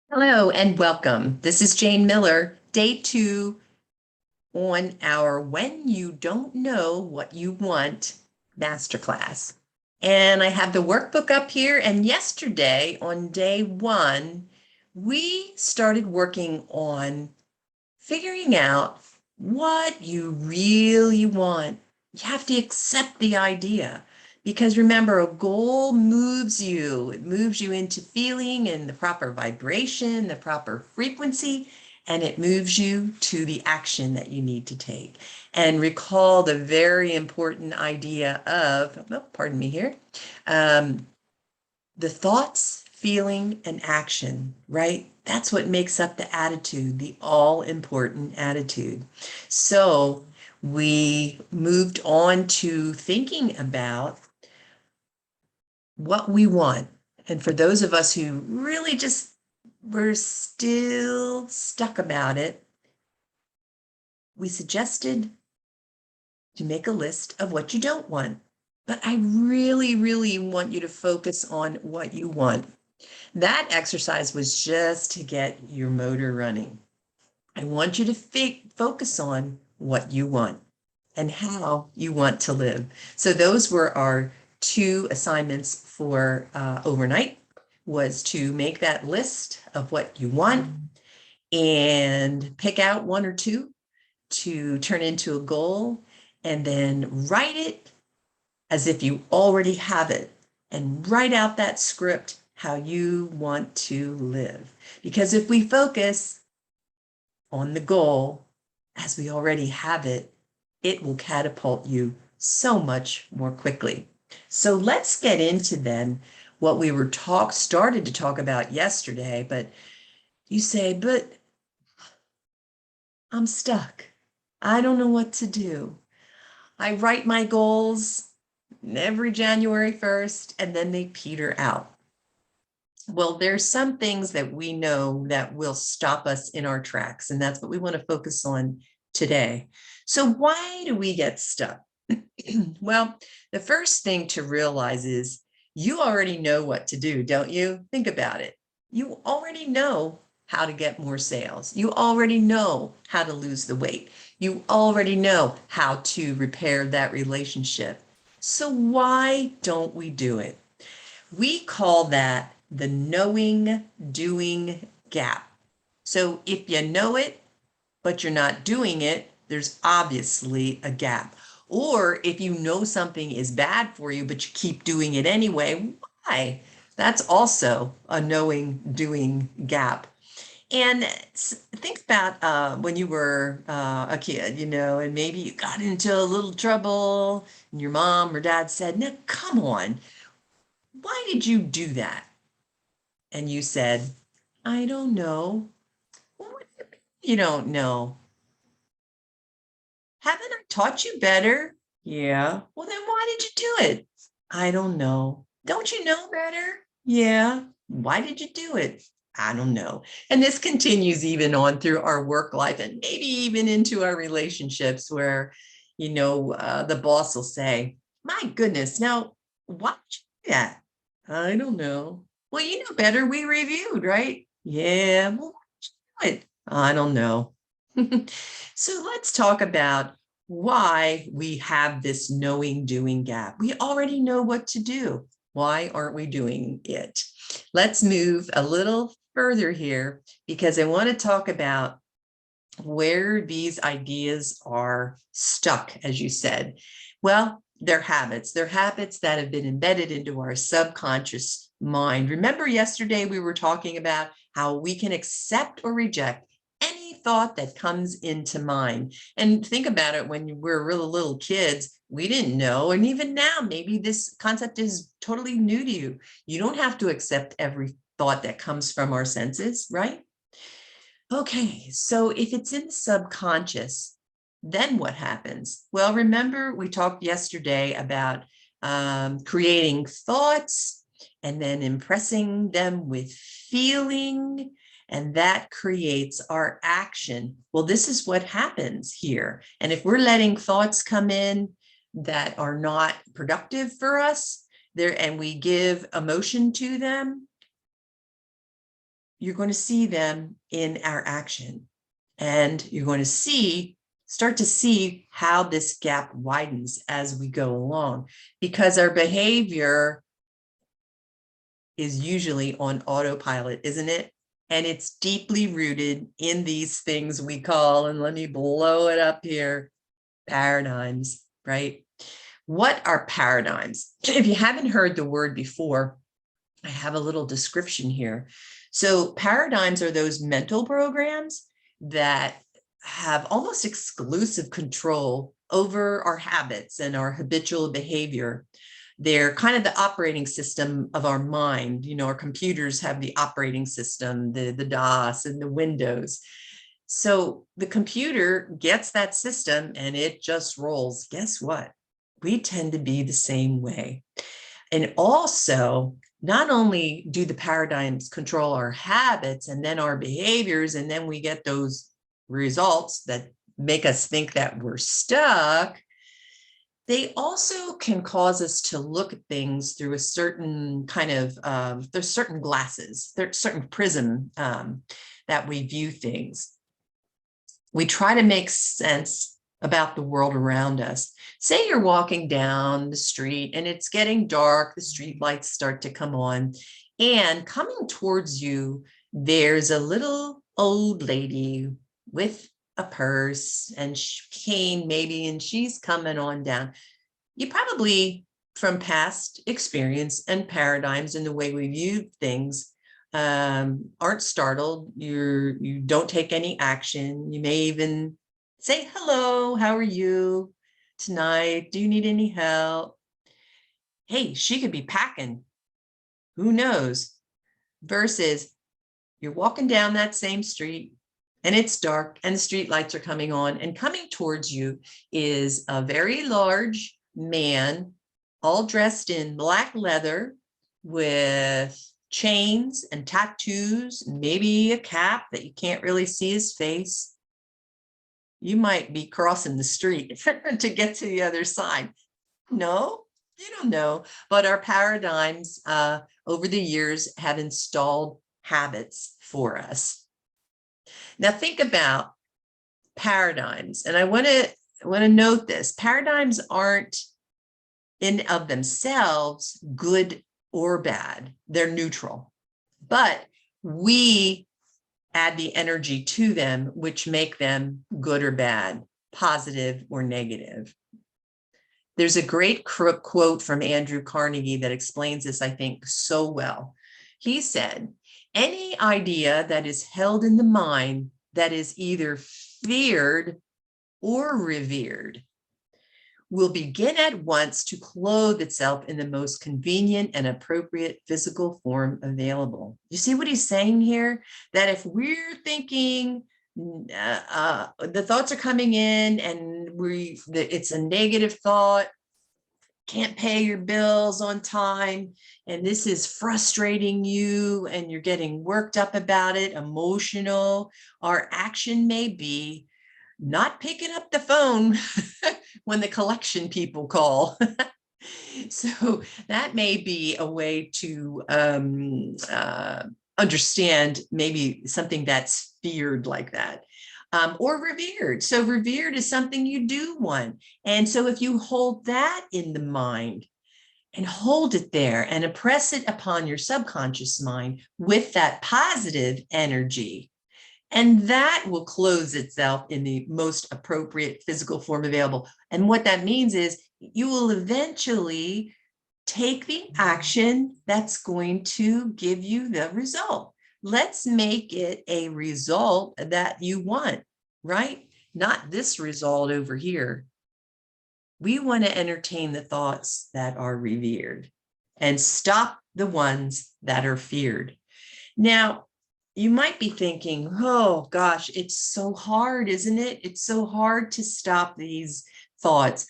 Hello and welcome. This is Jane Miller, day two on our When You Don't Know What You Want masterclass. And I have the workbook up here. And yesterday, on day one, we started working on figuring out what you really want. You have to accept the idea because remember, a goal moves you. It moves you into feeling and the proper vibration, the proper frequency, and it moves you to the action that you need to take. And recall the very important idea of, oh, pardon me here, um, the thoughts, feeling, and action, right? That's what makes up the attitude, the all important attitude. So we moved on to thinking about what we want. And for those of us who really just were still stuck about it, we suggested to make a list of what you don't want. But I really, really want you to focus on what you want. That exercise was just to get your motor running. I want you to focus on what you want and how you want to live. So those were our two assignments for overnight, was to make that list of what you want and pick out one or two to turn into a goal, and then write it as if you already have it, and write out that script how you want to live. Because if we focus on the goal as we already have it, it will catapult you so much more quickly. So let's get into then what we were started to talk about yesterday, but you say, but I'm stuck. I don't know what to do. I write my goals every January 1st, and then they peter out. Well, there's some things that we know that will stop us in our tracks, and that's what we want to focus on today. So why do we get stuck? Well, the first thing to realize is you already know what to do, don't you? Think about it. You already know how to get more sales. You already know how to lose the weight. You already know how to repair that relationship. So why don't we do it? We call that the knowing doing gap. So if you know it, but you're not doing it, there's obviously a gap. Or if you know something is bad for you, but you keep doing it anyway, why? That's also a knowing doing gap. And think about when you were a kid, and maybe you got into a little trouble and your mom or dad said, "No, come on, why did you do that?" And you said, "I don't know." Well, what do you mean you don't know? Haven't I taught you better? Yeah. Well, then why did you do it? I don't know. Don't you know better? Yeah. Why did you do it? I don't know. And this continues even on through our work life and maybe even into our relationships where, the boss will say, "My goodness, now, why did you do that?" I don't know. Well, you know better. We reviewed, right? Yeah. Well, why did you do it? I don't know. So let's talk about why we have this knowing doing gap. We already know what to do. Why aren't we doing it? Let's move a little further here because I want to talk about where these ideas are stuck, as you said. Well, they're habits. They're habits that have been embedded into our subconscious mind. Remember yesterday we were talking about how we can accept or reject any thought that comes into mind. And think about it, when we were really little kids, we didn't know. And even now, maybe this concept is totally new to you. You don't have to accept every thought that comes from our senses, right? Okay, so if it's in the subconscious, then what happens? Well, remember we talked yesterday about creating thoughts and then impressing them with feeling, and that creates our action. Well, this is what happens here. And if we're letting thoughts come in that are not productive for us, there, and we give emotion to them, you're going to see them in our action. And you're going to start to see how this gap widens as we go along, because our behavior is usually on autopilot, isn't it? And it's deeply rooted in these things we call, and let me blow it up here, paradigms, right? What are paradigms? If you haven't heard the word before, I have a little description here. So paradigms are those mental programs that have almost exclusive control over our habits and our habitual behavior. They're kind of the operating system of our mind. You know, our computers have the operating system, the DOS and the Windows. So the computer gets that system and it just rolls. Guess what? We tend to be the same way. And also, not only do the paradigms control our habits and then our behaviors, and then we get those results that make us think that we're stuck, they also can cause us to look at things through a certain kind of, there's certain glasses, there's certain prism that we view things. We try to make sense about the world around us. Say you're walking down the street and it's getting dark, the street lights start to come on, and coming towards you, there's a little old lady with a purse and cane maybe, and she's coming on down. You probably, from past experience and paradigms and the way we view things, aren't startled. You don't take any action. You may even say, hello, how are you tonight? Do you need any help? Hey, she could be packing. Who knows? Versus you're walking down that same street and it's dark and the street lights are coming on, and coming towards you is a very large man, all dressed in black leather with chains and tattoos, maybe a cap that you can't really see his face. You might be crossing the street to get to the other side. No, you don't know. But our paradigms over the years have installed habits for us. Now think about paradigms, and I want to note this: paradigms aren't in of themselves good or bad. They're neutral, but we add the energy to them, which make them good or bad, positive or negative. There's a great quote from Andrew Carnegie that explains this, I think, so well. He said, any idea that is held in the mind that is either feared or revered will begin at once to clothe itself in the most convenient and appropriate physical form available. You see what he's saying here? That if we're thinking the thoughts are coming in and it's a negative thought, can't pay your bills on time, and this is frustrating you and you're getting worked up about it, emotional, our action may be not picking up the phone when the collection people call. So that may be a way to understand maybe something that's feared like that. Or revered. So revered is something you do want. And so if you hold that in the mind and hold it there and impress it upon your subconscious mind with that positive energy, and that will close itself in the most appropriate physical form available. And what that means is you will eventually take the action that's going to give you the result. Let's make it a result that you want, right? Not this result over here. We want to entertain the thoughts that are revered and stop the ones that are feared. Now, you might be thinking, oh gosh, it's so hard, isn't it? It's so hard to stop these thoughts.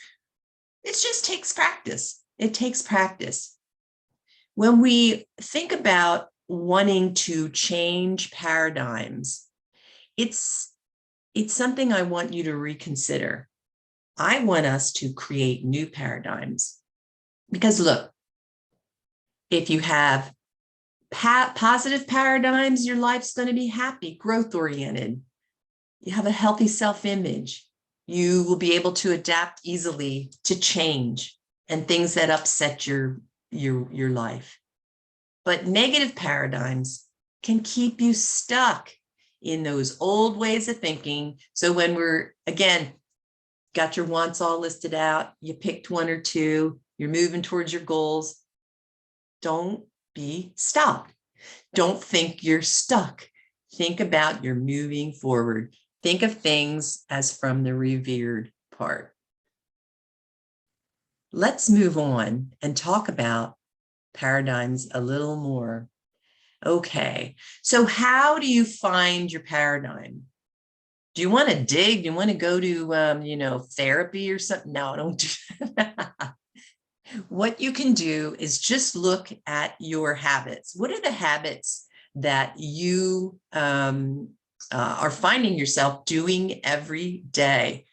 It just takes practice. It takes practice. When we think about wanting to change paradigms, it's something I want you to reconsider. I want us to create new paradigms. Because look, if you have Positive paradigms, your life's going to be happy, growth oriented. You have a healthy self-image. You will be able to adapt easily to change and things that upset your life. But negative paradigms can keep you stuck in those old ways of thinking. So when we're, again, got your wants all listed out, you picked one or two, you're moving towards your goals, don't be stopped. Don't think you're stuck. Think about you're moving forward. Think of things as from the revered part. Let's move on and talk about paradigms a little more. Okay, so how do you find your paradigm? Do you want to dig? Do you want to go to, therapy or something? No, don't do that. What you can do is just look at your habits. What are the habits that you are finding yourself doing every day?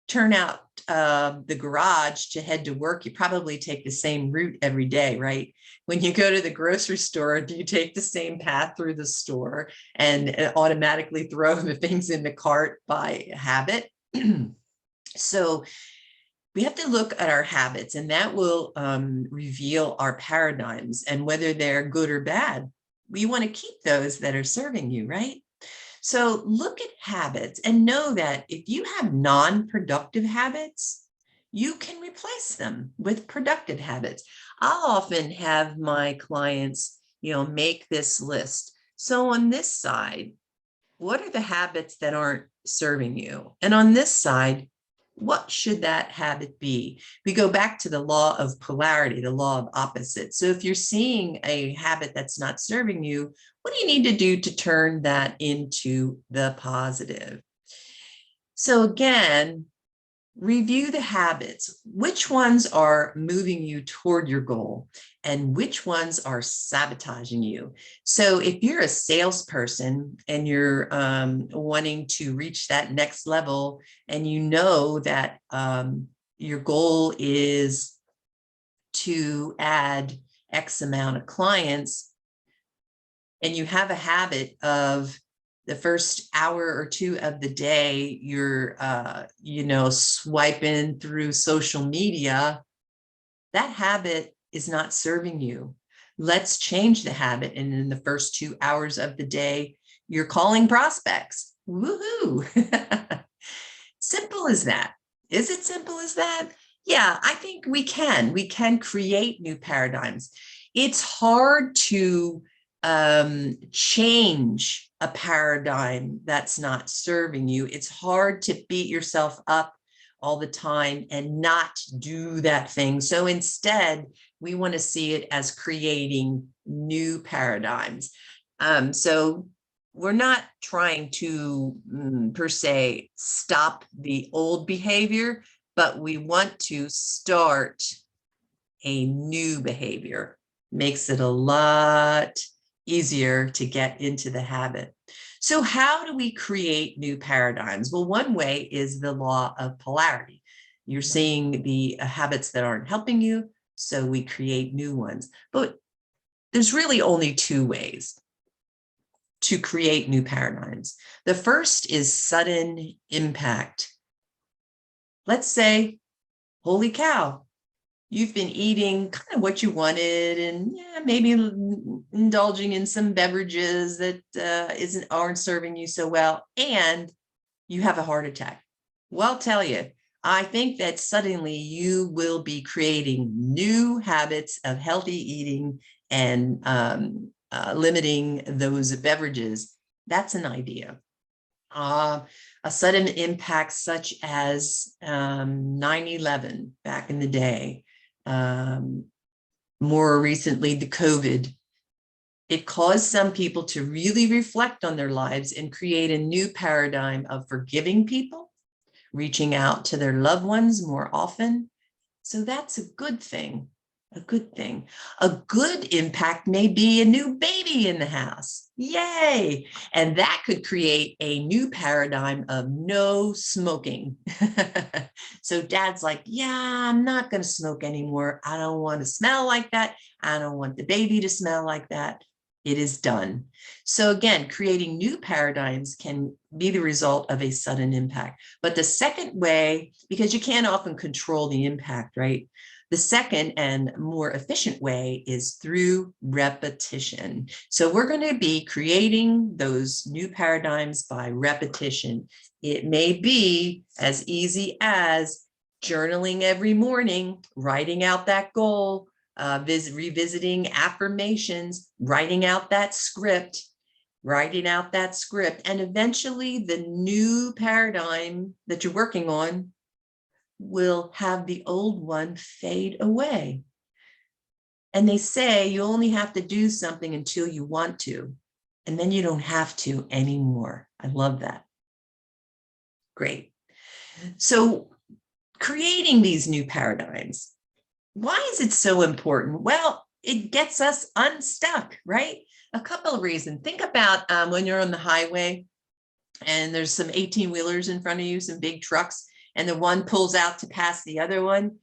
Turn out the garage to head to work, you probably take the same route every day, right? When you go to the grocery store, do you take the same path through the store and automatically throw the things in the cart by habit? So we have to look at our habits, and that will reveal our paradigms and whether they're good or bad. We want to keep those that are serving you, right? So look at habits and know that if you have non-productive habits, you can replace them with productive habits. I'll often have my clients, make this list. So on this side, what are the habits that aren't serving you? And on this side, what should that habit be? We go back to the law of polarity, the law of opposites. So if you're seeing a habit that's not serving you, what do you need to do to turn that into the positive? So again, review the habits. Which ones are moving you toward your goal and which ones are sabotaging you? So if you're a salesperson and you're wanting to reach that next level and you know that your goal is to add X amount of clients, and you have a habit of the first hour or two of the day, you're, swiping through social media, that habit is not serving you. Let's change the habit. And in the first 2 hours of the day, you're calling prospects. Woohoo! Simple as that. Is it simple as that? Yeah, I think we can create new paradigms. It's hard to change a paradigm that's not serving you. It's hard to beat yourself up all the time and not do that thing. So instead, we want to see it as creating new paradigms. So we're not trying to, per se, stop the old behavior, but we want to start a new behavior. Makes it a lot easier to get into the habit. So how do we create new paradigms? Well, one way is the law of polarity. You're seeing the habits that aren't helping you, so we create new ones. But there's really only two ways to create new paradigms. The first is sudden impact. Let's say, holy cow, you've been eating kind of what you wanted and maybe indulging in some beverages that aren't serving you so well, and you have a heart attack. Well, I'll tell you, I think that suddenly you will be creating new habits of healthy eating and limiting those beverages. That's an idea. A sudden impact such as 9/11 back in the day, more recently, the COVID, it caused some people to really reflect on their lives and create a new paradigm of forgiving people, reaching out to their loved ones more often. So that's a good thing, a good thing. A good impact may be a new baby in the house. Yay. And that could create a new paradigm of no smoking. So dad's like, yeah, I'm not going to smoke anymore. I don't want to smell like that. I don't want the baby to smell like that. It is done. So again, creating new paradigms can be the result of a sudden impact. But the second way, because you can't often control the impact, right? The second and more efficient way is through repetition. So we're going to be creating those new paradigms by repetition. It may be as easy as journaling every morning, writing out that goal, revisiting affirmations, writing out that script, and eventually the new paradigm that you're working on will have the old one fade away. And they say you only have to do something until you want to, and then you don't have to anymore. I love that. Great. So creating these new paradigms, why is it so important? Well, it gets us unstuck, right? A couple of reasons. Think about when you're on the highway and there's some 18-wheelers in front of you, some big trucks, and the one pulls out to pass the other one.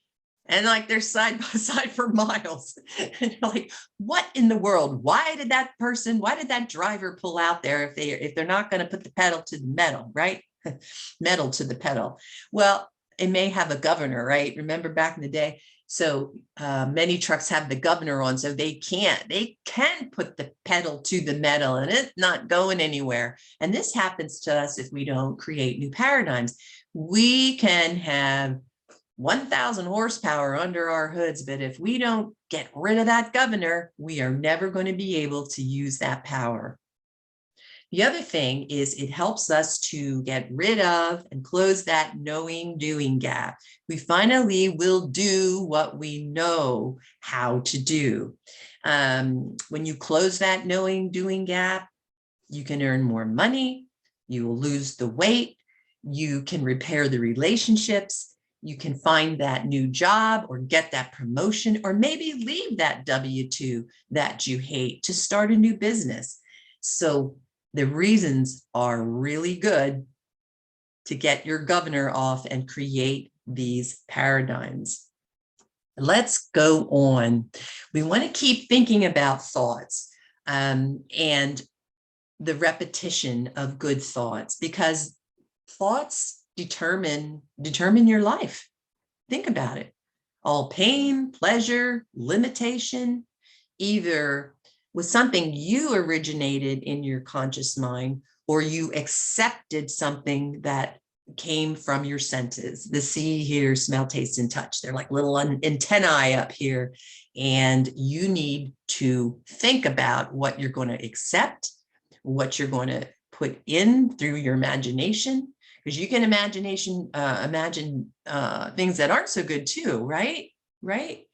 And like they're side by side for miles. And you're like, what in the world? Why did that driver pull out there if they're not going to put the pedal to the metal, right? Metal to the pedal. Well, it may have a governor, right? Remember back in the day? So many trucks have the governor on, so they can put the pedal to the metal and it's not going anywhere. And this happens to us if we don't create new paradigms. We can have 1,000 horsepower under our hoods, but if we don't get rid of that governor, we are never going to be able to use that power. The other thing is it helps us to get rid of and close that knowing doing gap. We finally will do what we know how to do. When you close that knowing doing gap, you can earn more money, you will lose the weight, you can repair the relationships, you can find that new job or get that promotion, or maybe leave that W-2 that you hate to start a new business. So the reasons are really good to get your governor off and create these paradigms. Let's go on. We want to keep thinking about thoughts and the repetition of good thoughts, because thoughts determine your life. Think about it. All pain, pleasure, limitation, either was something you originated in your conscious mind, or you accepted something that came from your senses. The see, hear, smell, taste, and touch. They're like little antennae up here. And you need to think about what you're going to accept, what you're going to put in through your imagination, because you can imagine things that aren't so good too, right?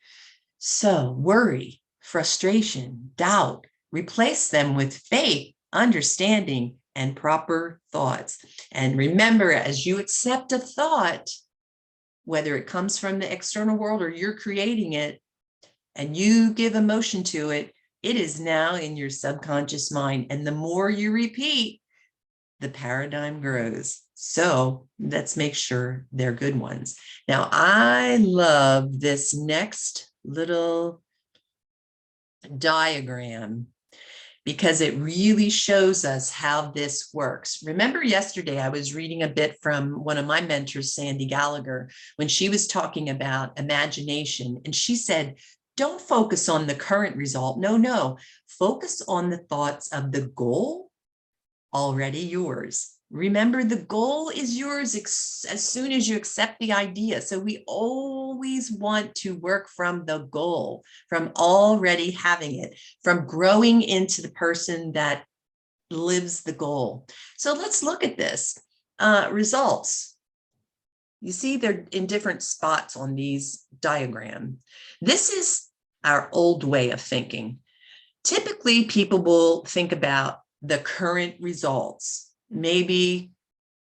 So worry, frustration, doubt, replace them with faith, understanding, and proper thoughts. And remember, as you accept a thought, whether it comes from the external world or you're creating it, and you give emotion to it, it is now in your subconscious mind. And the more you repeat, the paradigm grows. So let's make sure they're good ones. Now, I love this next little diagram because it really shows us how this works. Remember yesterday, I was reading a bit from one of my mentors, Sandy Gallagher, when she was talking about imagination. And she said, don't focus on the current result. No, focus on the thoughts of the goal already yours. Remember, the goal is yours as soon as you accept the idea. So we always want to work from the goal, from already having it, from growing into the person that lives the goal. So let's look at this. Results. You see they're in different spots on these diagrams. This is our old way of thinking. Typically, people will think about the current results. Maybe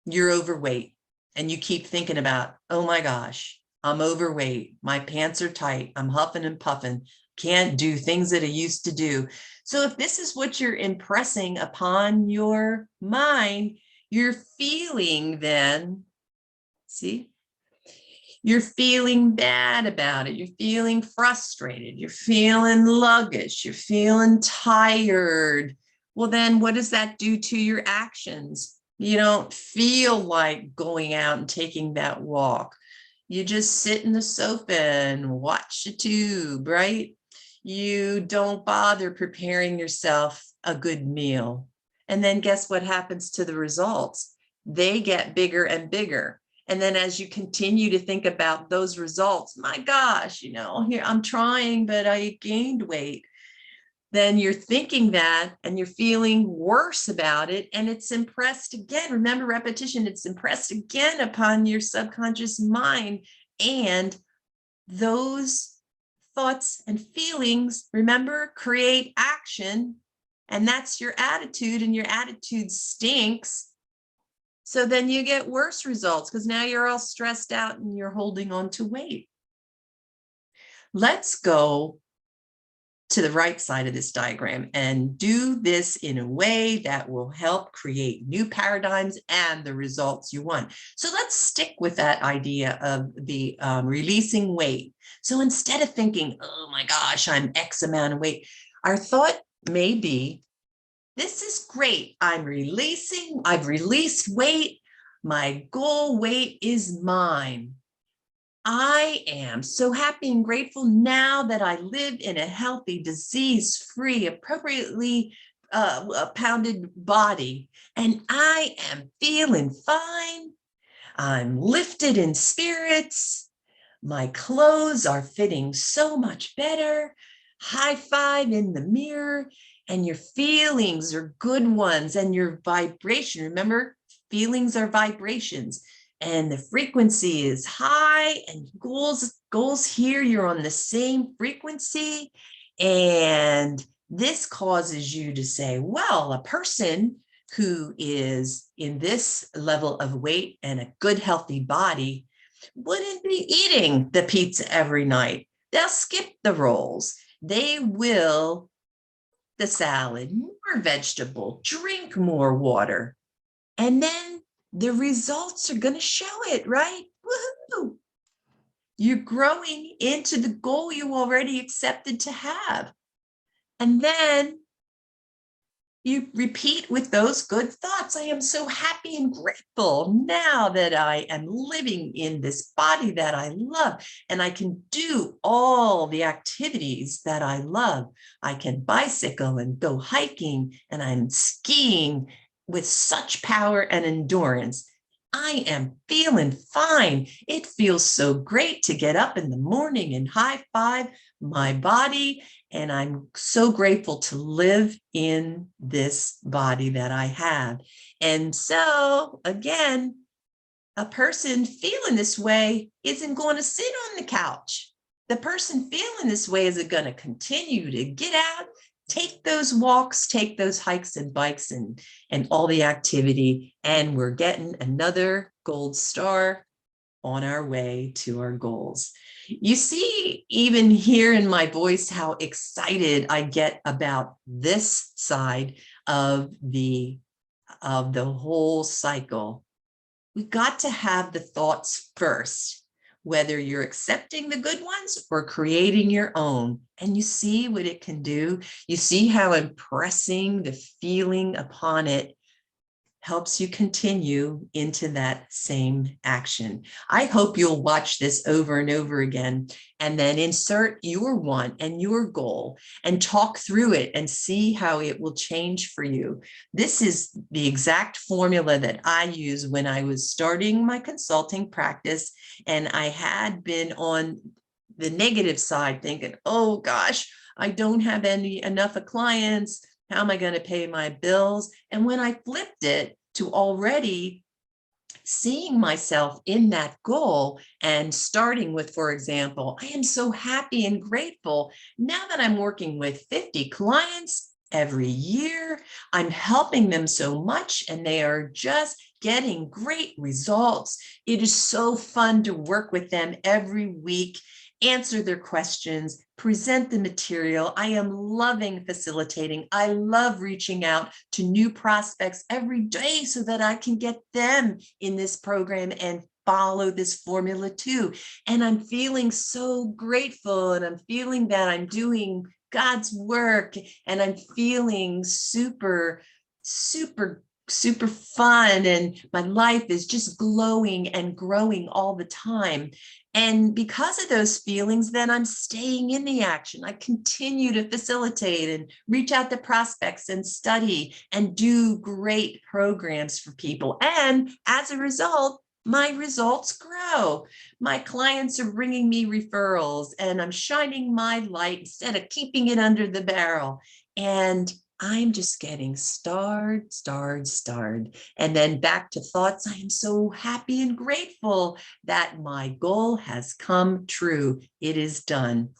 you're overweight and you keep thinking about, oh my gosh, I'm overweight. My pants are tight. I'm huffing and puffing. Can't do things that I used to do. So if this is what you're impressing upon your mind, you're feeling then, see, you're feeling bad about it. You're feeling frustrated. You're feeling sluggish. You're feeling tired. Well, then what does that do to your actions? You don't feel like going out and taking that walk. You just sit in the sofa and watch the tube, right? You don't bother preparing yourself a good meal. And then guess what happens to the results? They get bigger and bigger. And then as you continue to think about those results, my gosh, here I'm trying, but I gained weight. Then you're thinking that and you're feeling worse about it. And it's impressed again. Remember, repetition, it's impressed again upon your subconscious mind. And those thoughts and feelings, remember, create action. And that's your attitude, and your attitude stinks. So then you get worse results because now you're all stressed out and you're holding on to weight. Let's go to the right side of this diagram and do this in a way that will help create new paradigms and the results you want. So let's stick with that idea of the releasing weight. So instead of thinking, oh my gosh, I'm X amount of weight, our thought may be, this is great. I've released weight. My goal weight is mine. I am so happy and grateful now that I live in a healthy, disease-free, appropriately pounded body, and I am feeling fine. I'm lifted in spirits. My clothes are fitting so much better. High five in the mirror, and your feelings are good ones, and your vibration. Remember, feelings are vibrations. And the frequency is high, and goals here, you're on the same frequency. And this causes you to say, well, a person who is in this level of weight and a good, healthy body wouldn't be eating the pizza every night. They'll skip the rolls. They will the salad, more vegetable, drink more water. And then the results are going to show it, right? Woohoo! You're growing into the goal you already accepted to have. And then you repeat with those good thoughts. I am so happy and grateful now that I am living in this body that I love, and I can do all the activities that I love. I can bicycle and go hiking, and I'm skiing with such power and endurance. I am feeling fine. It feels so great to get up in the morning and high five my body. And I'm so grateful to live in this body that I have. And so, again, a person feeling this way isn't going to sit on the couch. The person feeling this way is going to continue to get out, take those walks, take those hikes and bikes and all the activity. And we're getting another gold star on our way to our goals. You see, even here in my voice, how excited I get about this side of the whole cycle. We've got to have the thoughts first, whether you're accepting the good ones or creating your own. And you see what it can do. You see how impressing the feeling upon it helps you continue into that same action. I hope you'll watch this over and over again, and then insert your want and your goal and talk through it and see how it will change for you. This is the exact formula that I used when I was starting my consulting practice, and I had been on the negative side thinking, oh gosh, I don't have enough of clients. How am I going to pay my bills? And when I flipped it to already seeing myself in that goal and starting with, for example, I am so happy and grateful now that I'm working with 50 clients every year. I'm helping them so much, and they are just getting great results. It is so fun to work with them every week, answer their questions, present the material. I am loving facilitating. I love reaching out to new prospects every day so that I can get them in this program and follow this formula too. And I'm feeling so grateful, and I'm feeling that I'm doing God's work, and I'm feeling super, super fun, and my life is just glowing and growing all the time. And because of those feelings, then I'm staying in the action. I continue to facilitate and reach out to prospects and study and do great programs for people. And as a result, my results grow. My clients are bringing me referrals, and I'm shining my light instead of keeping it under the barrel. And I'm just getting starred. And then back to thoughts. I am so happy and grateful that my goal has come true. It is done.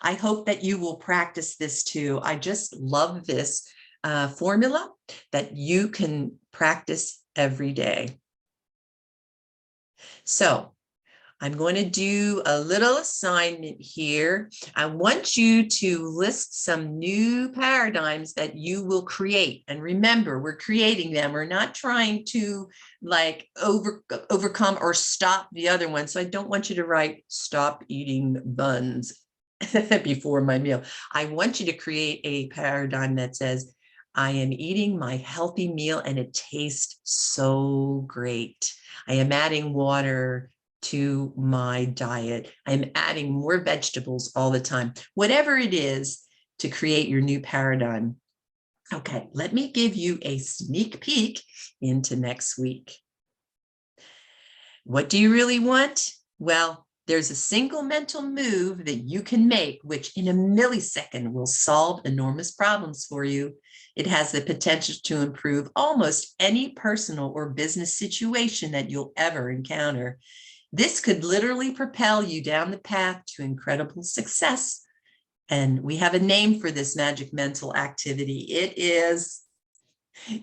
I hope that you will practice this too. I just love this formula that you can practice every day. So I'm going to do a little assignment here. I want you to list some new paradigms that you will create. And remember, we're creating them. We're not trying to like overcome or stop the other one. So I don't want you to write stop eating buns before my meal. I want you to create a paradigm that says, I am eating my healthy meal and it tastes so great. I am adding water to my diet. I'm adding more vegetables all the time. Whatever it is to create your new paradigm. Okay, let me give you a sneak peek into next week. What do you really want? Well, there's a single mental move that you can make, which in a millisecond will solve enormous problems for you. It has the potential to improve almost any personal or business situation that you'll ever encounter. This could literally propel you down the path to incredible success. And we have a name for this magic mental activity. It is,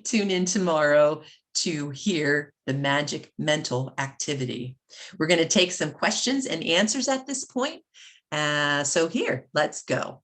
tune in tomorrow to hear the magic mental activity. We're going to take some questions and answers at this point. So here, let's go.